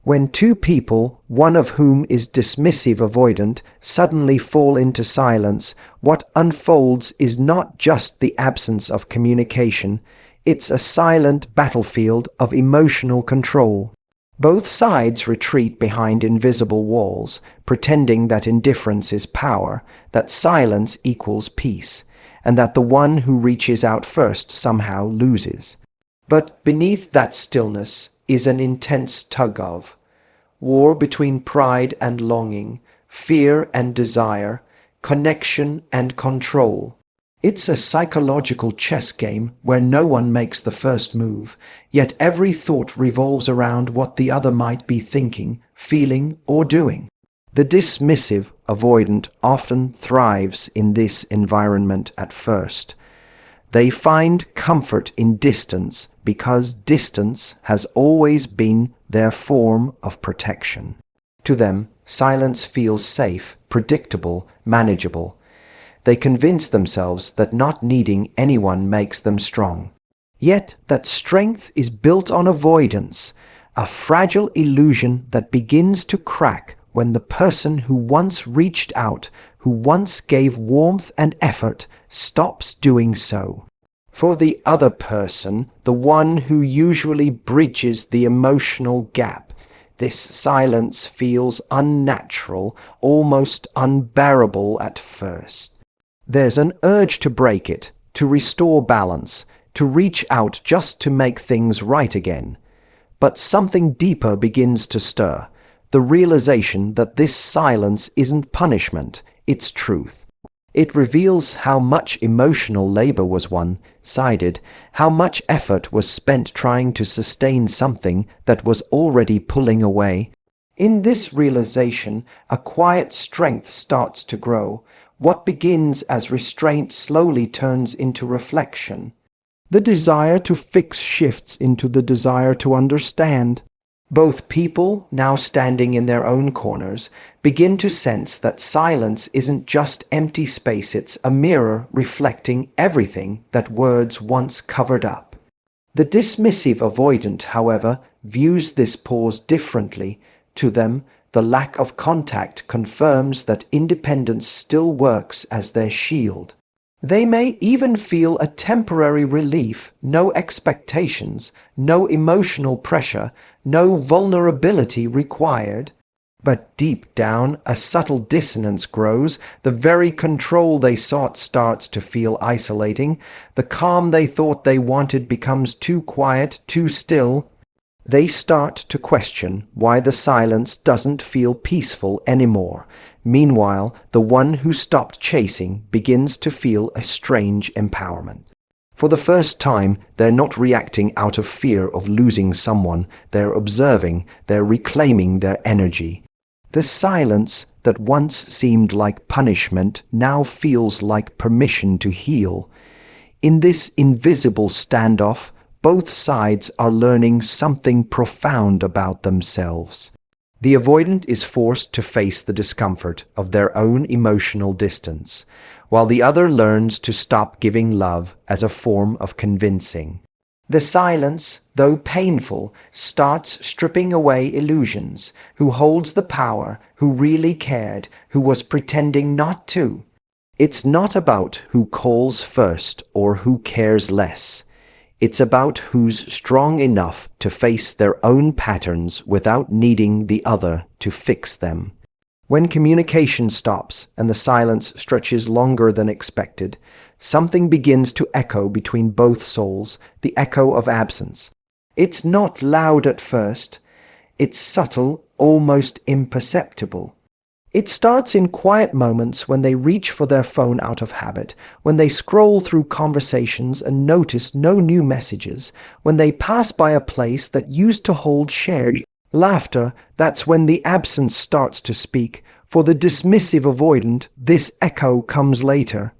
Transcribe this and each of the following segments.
When two people, one of whom is dismissive avoidant, suddenly fall into silence, what unfolds is not just the absence of communication, it's a silent battlefield of emotional control. Both sides retreat behind invisible walls, pretending that indifference is power, that silence equals peace, and that the one who reaches out first somehow loses. But beneath that stillness is an intense tug-of war between pride and longing, fear and desire, connection and control. It's a psychological chess game where no one makes the first move, yet every thought revolves around what the other might be thinking, feeling, or doing. The dismissive avoidant often thrives in this environment at first. They find comfort in distance because distance has always been their form of protection. To them, silence feels safe, predictable, manageable. They convince themselves that not needing anyone makes them strong. Yet that strength is built on avoidance, a fragile illusion that begins to crack when the person who once reached out, who once gave warmth and effort, stops doing so. For the other person, the one who usually bridges the emotional gap, this silence feels unnatural, almost unbearable at first. There's an urge to break it, to restore balance, to reach out just to make things right again. But something deeper begins to stir, the realization that this silence isn't punishment, it's truth. It reveals how much emotional labor was one-sided, how much effort was spent trying to sustain something that was already pulling away. In this realization, a quiet strength starts to grow. What begins as restraint slowly turns into reflection. The desire to fix shifts into the desire to understand. Both people, now standing in their own corners, begin to sense that silence isn't just empty space, it's a mirror reflecting everything that words once covered up. The dismissive avoidant, however, views this pause differently. To them, the lack of contact confirms that independence still works as their shield. They may even feel a temporary relief, no expectations, no emotional pressure, no vulnerability required. But deep down, a subtle dissonance grows. The very control they sought starts to feel isolating. The calm they thought they wanted becomes too quiet, too still. They start to question why the silence doesn't feel peaceful anymore. Meanwhile, the one who stopped chasing begins to feel a strange empowerment. For the first time, they're not reacting out of fear of losing someone. They're observing, they're reclaiming their energy. The silence that once seemed like punishment now feels like permission to heal. In this invisible standoff, both sides are learning something profound about themselves. The avoidant is forced to face the discomfort of their own emotional distance, while the other learns to stop giving love as a form of convincing. The silence, though painful, starts stripping away illusions. Who holds the power, who really cared, who was pretending not to. It's not about who calls first or who cares less. It's about who's strong enough to face their own patterns without needing the other to fix them. When communication stops and the silence stretches longer than expected, something begins to echo between both souls, the echo of absence. It's not loud at first. It's subtle, almost imperceptible. It starts in quiet moments when they reach for their phone out of habit, when they scroll through conversations and notice no new messages, when they pass by a place that used to hold shared laughter. That's when the absence starts to speak. For the dismissive avoidant, this echo comes later.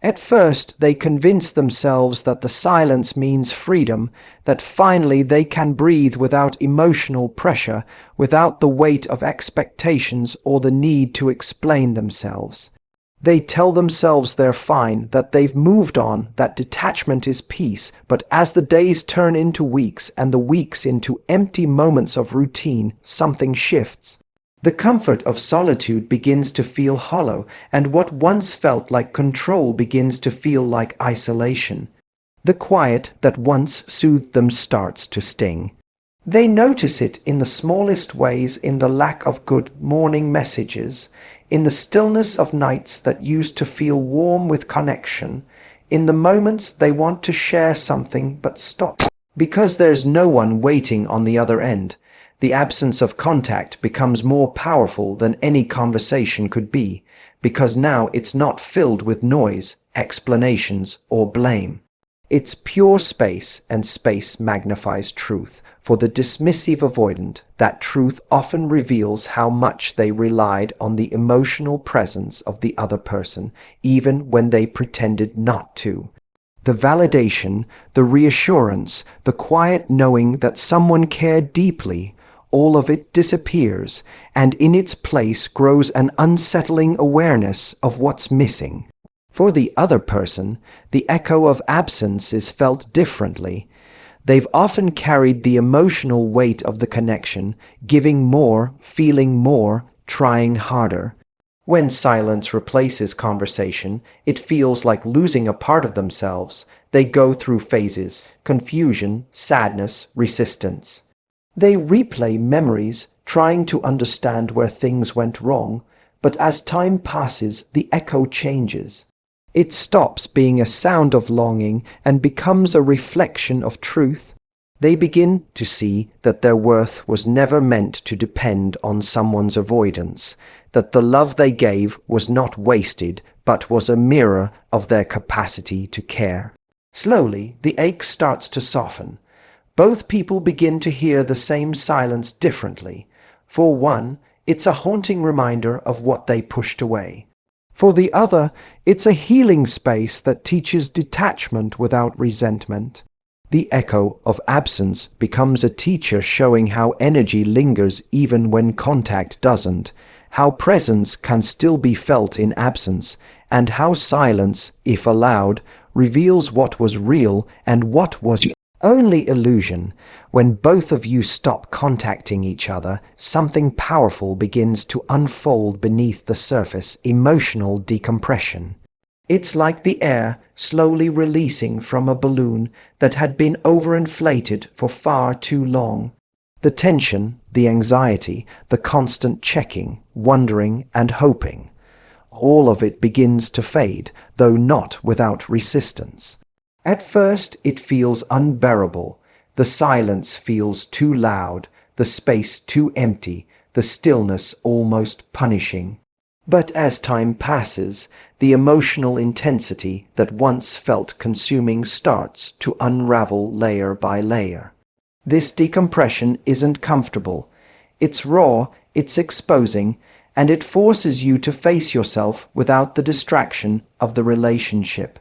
At first, they convince themselves that the silence means freedom, that finally they can breathe without emotional pressure, without the weight of expectations or the need to explain themselves. They tell themselves they're fine, that they've moved on, that detachment is peace, but as the days turn into weeks and the weeks into empty moments of routine, something shifts. The comfort of solitude begins to feel hollow, and what once felt like control begins to feel like isolation. The quiet that once soothed them starts to sting. They notice it in the smallest ways, in the lack of good morning messages, in the stillness of nights that used to feel warm with connection, in the moments they want to share something but stop. Because there's no one waiting on the other end, the absence of contact becomes more powerful than any conversation could be, because now it's not filled with noise, explanations, or blame. It's pure space, and space magnifies truth. For the dismissive avoidant, that truth often reveals how much they relied on the emotional presence of the other person, even when they pretended not to. The validation, the reassurance, the quiet knowing that someone cared deeply, all of it disappears, and in its place grows an unsettling awareness of what's missing. For the other person, the echo of absence is felt differently. They've often carried the emotional weight of the connection, giving more, feeling more, trying harder. When silence replaces conversation, it feels like losing a part of themselves. They go through phases: confusion, sadness, resistance. They replay memories, trying to understand where things went wrong, but as time passes, the echo changes. It stops being a sound of longing and becomes a reflection of truth. They begin to see that their worth was never meant to depend on someone's avoidance, that the love they gave was not wasted, but was a mirror of their capacity to care. Slowly, the ache starts to soften. Both people begin to hear the same silence differently. For one, it's a haunting reminder of what they pushed away. For the other, it's a healing space that teaches detachment without resentment. The echo of absence becomes a teacher, showing how energy lingers even when contact doesn't, how presence can still be felt in absence, and how silence, if allowed, reveals what was real and what was only illusion. When both of you stop contacting each other, something powerful begins to unfold beneath the surface: emotional decompression. It's like the air slowly releasing from a balloon that had been overinflated for far too long. The tension, the anxiety, the constant checking, wondering, and hoping, all of it begins to fade, though not without resistance. At first it feels unbearable. The silence feels too loud, the space too empty, the stillness almost punishing. But as time passes, the emotional intensity that once felt consuming starts to unravel layer by layer. This decompression isn't comfortable. It's raw, it's exposing, and it forces you to face yourself without the distraction of the relationship.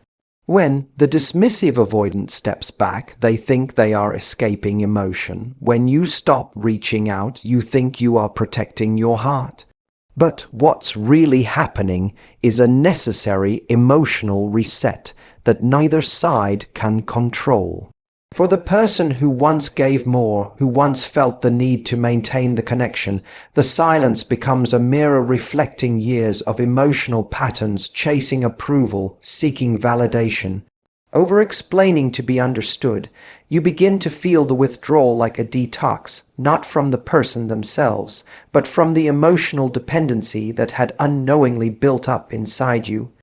When the dismissive avoidant steps back, they think they are escaping emotion. When you stop reaching out, you think you are protecting your heart. But what's really happening is a necessary emotional reset that neither side can control. For the person who once gave more, who once felt the need to maintain the connection, the silence becomes a mirror reflecting years of emotional patterns, chasing approval, seeking validation. Over-explaining to be understood, you begin to feel the withdrawal like a detox, not from the person themselves, but from the emotional dependency that had unknowingly built up inside you.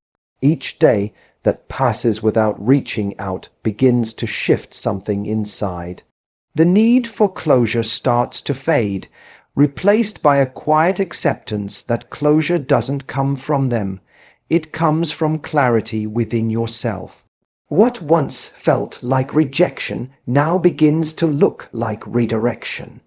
Each day that passes without reaching out begins to shift something inside. The need for closure starts to fade, replaced by a quiet acceptance that closure doesn't come from them. It comes from clarity within yourself. What once felt like rejection now begins to look like redirection.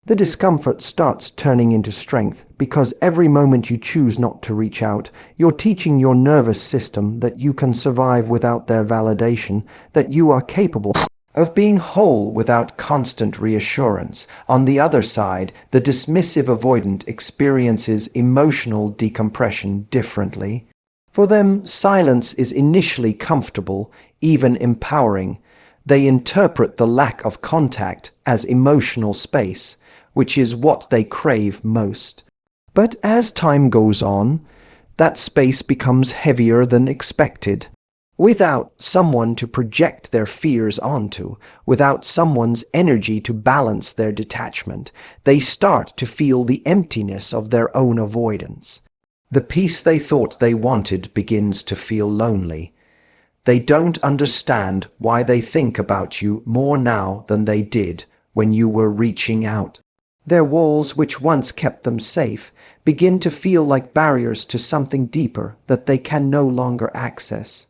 The discomfort starts turning into strength, because every moment you choose not to reach out, you're teaching your nervous system that you can survive without their validation, that you are capable of being whole without constant reassurance. On the other side, the dismissive avoidant experiences emotional decompression differently. For them, silence is initially comfortable, even empowering. They interpret the lack of contact as emotional space, which is what they crave most. But as time goes on, that space becomes heavier than expected. Without someone to project their fears onto, without someone's energy to balance their detachment, they start to feel the emptiness of their own avoidance. The peace they thought they wanted begins to feel lonely. They don't understand why they think about you more now than they did when you were reaching out. Their walls, which once kept them safe, begin to feel like barriers to something deeper that they can no longer access.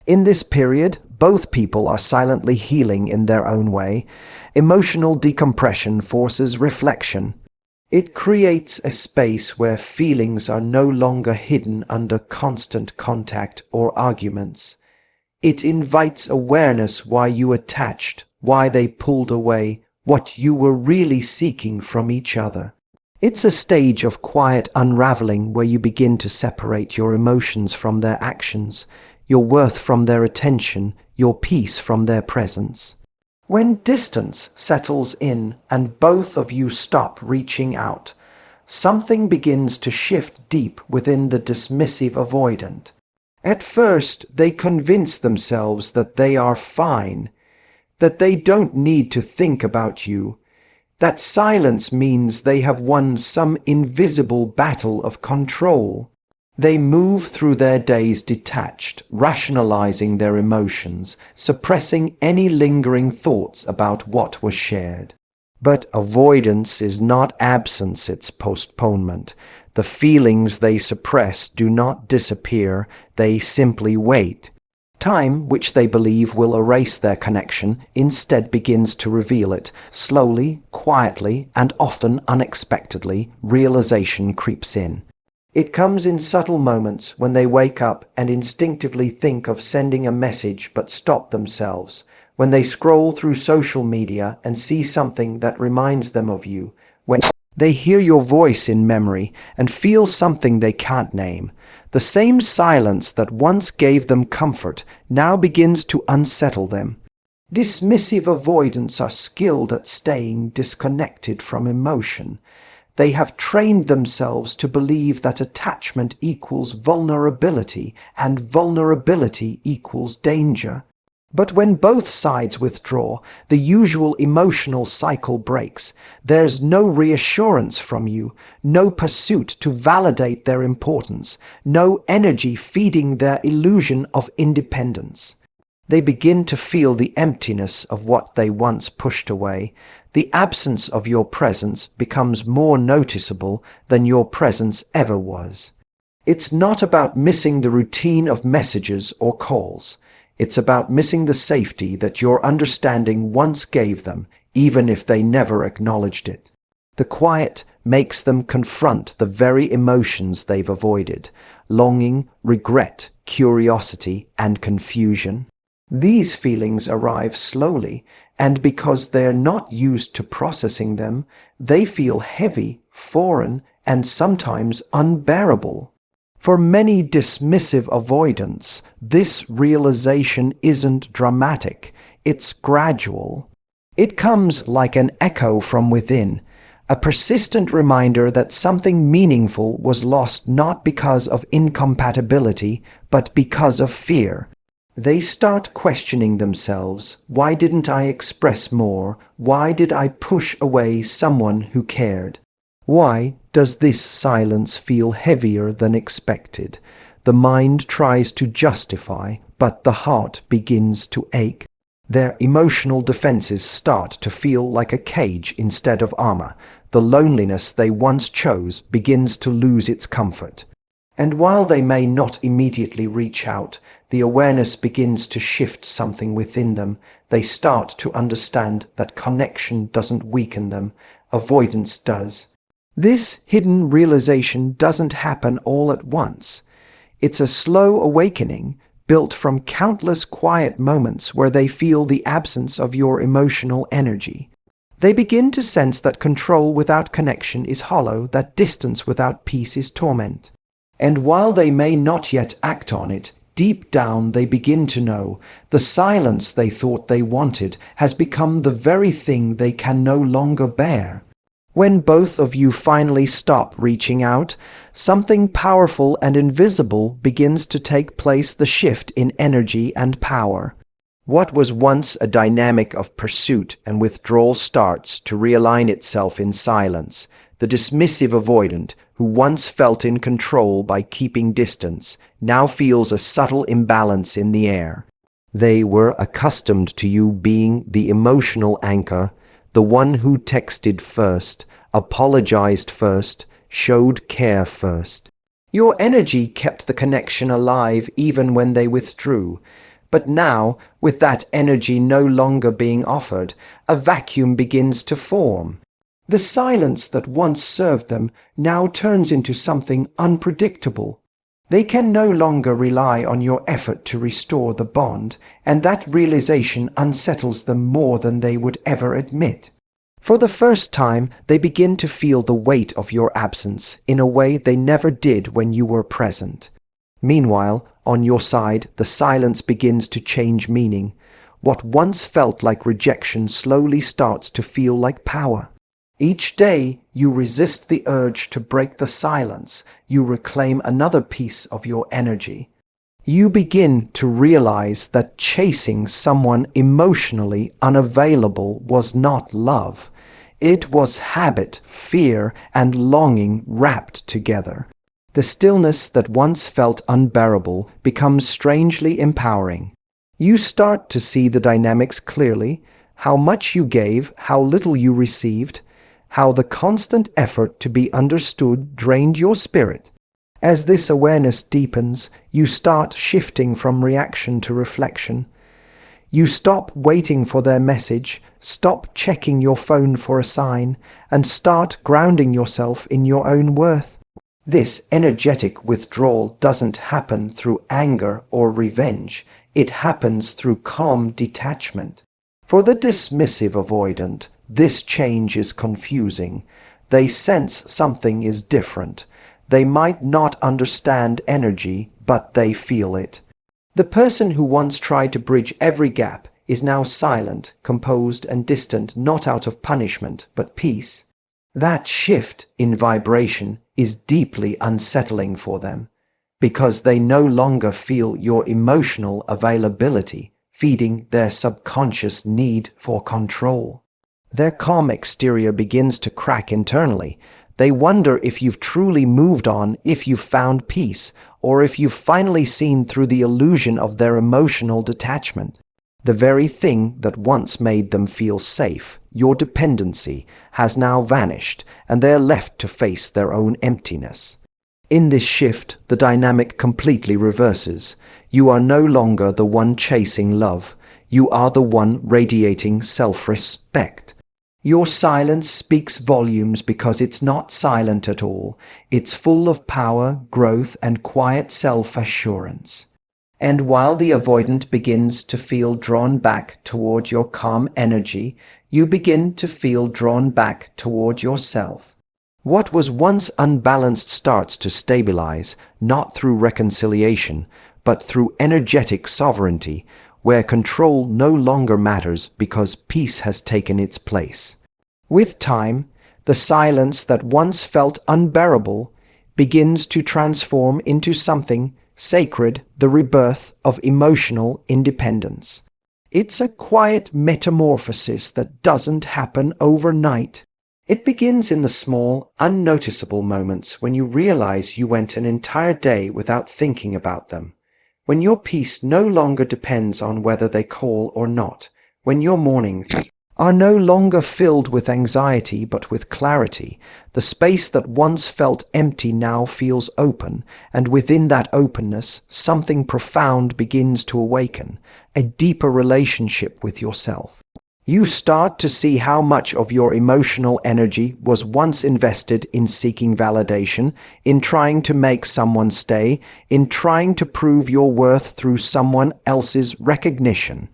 In this period, both people are silently healing in their own way. Emotional decompression forces reflection. It creates a space where feelings are no longer hidden under constant contact or arguments. It invites awareness why you attached, why they pulled away, what you were really seeking from each other. It's a stage of quiet unraveling where you begin to separate your emotions from their actions, your worth from their attention, your peace from their presence. When distance settles in and both of you stop reaching out, something begins to shift deep within the dismissive avoidant. At first, they convince themselves that they are fine, that they don't need to think about you, that silence means they have won some invisible battle of control. They move through their days detached, rationalizing their emotions, suppressing any lingering thoughts about what was shared. But avoidance is not absence, it's postponement. The feelings they suppress do not disappear, they simply wait. Time, which they believe will erase their connection, instead begins to reveal it. Slowly, quietly, and often unexpectedly, realization creeps in. It comes in subtle moments when they wake up and instinctively think of sending a message but stop themselves, when they scroll through social media and see something that reminds them of you, when they hear your voice in memory and feel something they can't name. The same silence that once gave them comfort now begins to unsettle them. Dismissive avoidants are skilled at staying disconnected from emotion. They have trained themselves to believe that attachment equals vulnerability and vulnerability equals danger. But when both sides withdraw, the usual emotional cycle breaks. There's no reassurance from you, no pursuit to validate their importance, no energy feeding their illusion of independence. They begin to feel the emptiness of what they once pushed away. The absence of your presence becomes more noticeable than your presence ever was. It's not about missing the routine of messages or calls. It's about missing the safety that your understanding once gave them, even if they never acknowledged it. The quiet makes them confront the very emotions they've avoided: longing, regret, curiosity, and confusion. These feelings arrive slowly, and because they're not used to processing them, they feel heavy, foreign, and sometimes unbearable. For many dismissive avoidants, this realization isn't dramatic, it's gradual. It comes like an echo from within, a persistent reminder that something meaningful was lost not because of incompatibility, but because of fear. They start questioning themselves. Why didn't I express more? Why did I push away someone who cared? Why does this silence feel heavier than expected? The mind tries to justify, but the heart begins to ache. Their emotional defenses start to feel like a cage instead of armor. The loneliness they once chose begins to lose its comfort. And while they may not immediately reach out, the awareness begins to shift something within them. They start to understand that connection doesn't weaken them, avoidance does. This hidden realization doesn't happen all at once. It's a slow awakening built from countless quiet moments where they feel the absence of your emotional energy. They begin to sense that control without connection is hollow, that distance without peace is torment. And while they may not yet act on it, deep down they begin to know the silence they thought they wanted has become the very thing they can no longer bear. When both of you finally stop reaching out, something powerful and invisible begins to take place, the shift in energy and power. What was once a dynamic of pursuit and withdrawal starts to realign itself in silence. The dismissive avoidant, who once felt in control by keeping distance, now feels a subtle imbalance in the air. They were accustomed to you being the emotional anchor, the one who texted first, apologized first, showed care first. Your energy kept the connection alive even when they withdrew. But now, with that energy no longer being offered, a vacuum begins to form. The silence that once served them now turns into something unpredictable. They can no longer rely on your effort to restore the bond, and that realization unsettles them more than they would ever admit. For the first time, they begin to feel the weight of your absence in a way they never did when you were present. Meanwhile, on your side, the silence begins to change meaning. What once felt like rejection slowly starts to feel like power. Each day, you resist the urge to break the silence. You reclaim another piece of your energy. You begin to realize that chasing someone emotionally unavailable was not love. It was habit, fear, and longing wrapped together. The stillness that once felt unbearable becomes strangely empowering. You start to see the dynamics clearly, how much you gave, how little you received, how the constant effort to be understood drained your spirit. As this awareness deepens, you start shifting from reaction to reflection. You stop waiting for their message, stop checking your phone for a sign, and start grounding yourself in your own worth. This energetic withdrawal doesn't happen through anger or revenge. It happens through calm detachment. For the dismissive avoidant, this change is confusing. They sense something is different. They might not understand energy, but they feel it. The person who once tried to bridge every gap is now silent, composed, and distant, not out of punishment, but peace. That shift in vibration is deeply unsettling for them, because they no longer feel your emotional availability, feeding their subconscious need for control. Their calm exterior begins to crack internally. They wonder if you've truly moved on, if you've found peace, or if you've finally seen through the illusion of their emotional detachment. The very thing that once made them feel safe, your dependency, has now vanished, and they're left to face their own emptiness. In this shift, the dynamic completely reverses. You are no longer the one chasing love. You are the one radiating self-respect. Your silence speaks volumes because it's not silent at all. It's full of power, growth, and quiet self-assurance. And while the avoidant begins to feel drawn back toward your calm energy, you begin to feel drawn back toward yourself. What was once unbalanced starts to stabilize, not through reconciliation, but through energetic sovereignty, where control no longer matters because peace has taken its place. With time, the silence that once felt unbearable begins to transform into something sacred, the rebirth of emotional independence. It's a quiet metamorphosis that doesn't happen overnight. It begins in the small, unnoticeable moments when you realize you went an entire day without thinking about them. When your peace no longer depends on whether they call or not, when your mornings are no longer filled with anxiety but with clarity, the space that once felt empty now feels open, and within that openness, something profound begins to awaken, a deeper relationship with yourself. You start to see how much of your emotional energy was once invested in seeking validation, in trying to make someone stay, in trying to prove your worth through someone else's recognition.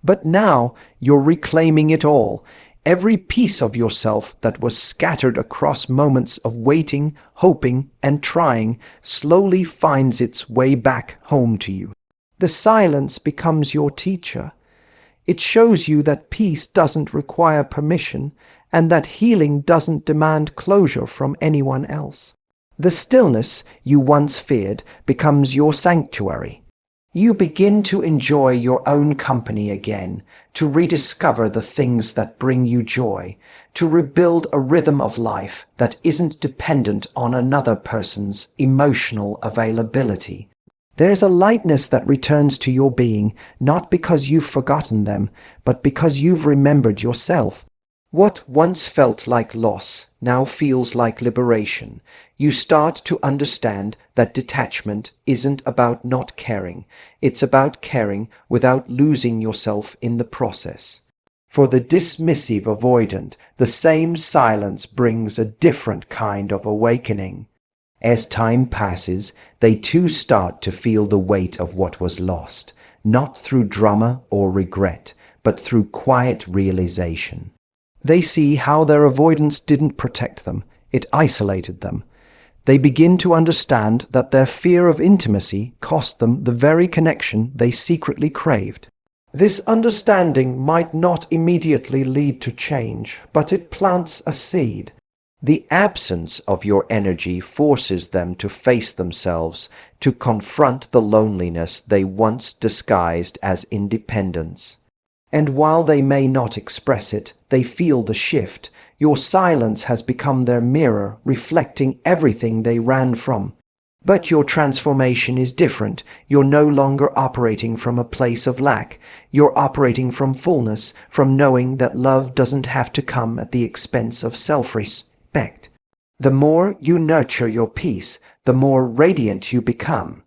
But now you're reclaiming it all. Every piece of yourself that was scattered across moments of waiting, hoping, and trying slowly finds its way back home to you. The silence becomes your teacher. It shows you that peace doesn't require permission and that healing doesn't demand closure from anyone else. The stillness you once feared becomes your sanctuary. You begin to enjoy your own company again, to rediscover the things that bring you joy, to rebuild a rhythm of life that isn't dependent on another person's emotional availability. There's a lightness that returns to your being, not because you've forgotten them, but because you've remembered yourself. What once felt like loss now feels like liberation. You start to understand that detachment isn't about not caring. It's about caring without losing yourself in the process. For the dismissive avoidant, the same silence brings a different kind of awakening. As time passes, they too start to feel the weight of what was lost, not through drama or regret, but through quiet realization. They see how their avoidance didn't protect them, it isolated them. They begin to understand that their fear of intimacy cost them the very connection they secretly craved. This understanding might not immediately lead to change, but it plants a seed. The absence of your energy forces them to face themselves, to confront the loneliness they once disguised as independence. And while they may not express it, they feel the shift. Your silence has become their mirror, reflecting everything they ran from. But your transformation is different. You're no longer operating from a place of lack. You're operating from fullness, from knowing that love doesn't have to come at the expense of self-respect. The more you nurture your peace, the more radiant you become.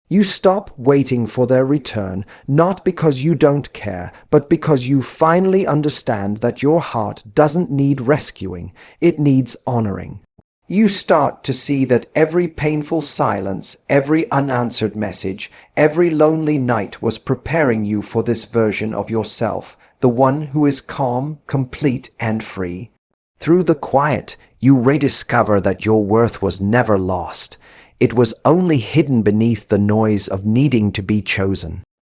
You stop waiting for their return, not because you don't care, but because you finally understand that your heart doesn't need rescuing, it needs honoring. You start to see that every painful silence, every unanswered message, every lonely night was preparing you for this version of yourself, the one who is calm, complete, and free. Through the quiet, you rediscover that your worth was never lost. It was only hidden beneath the noise of needing to be chosen.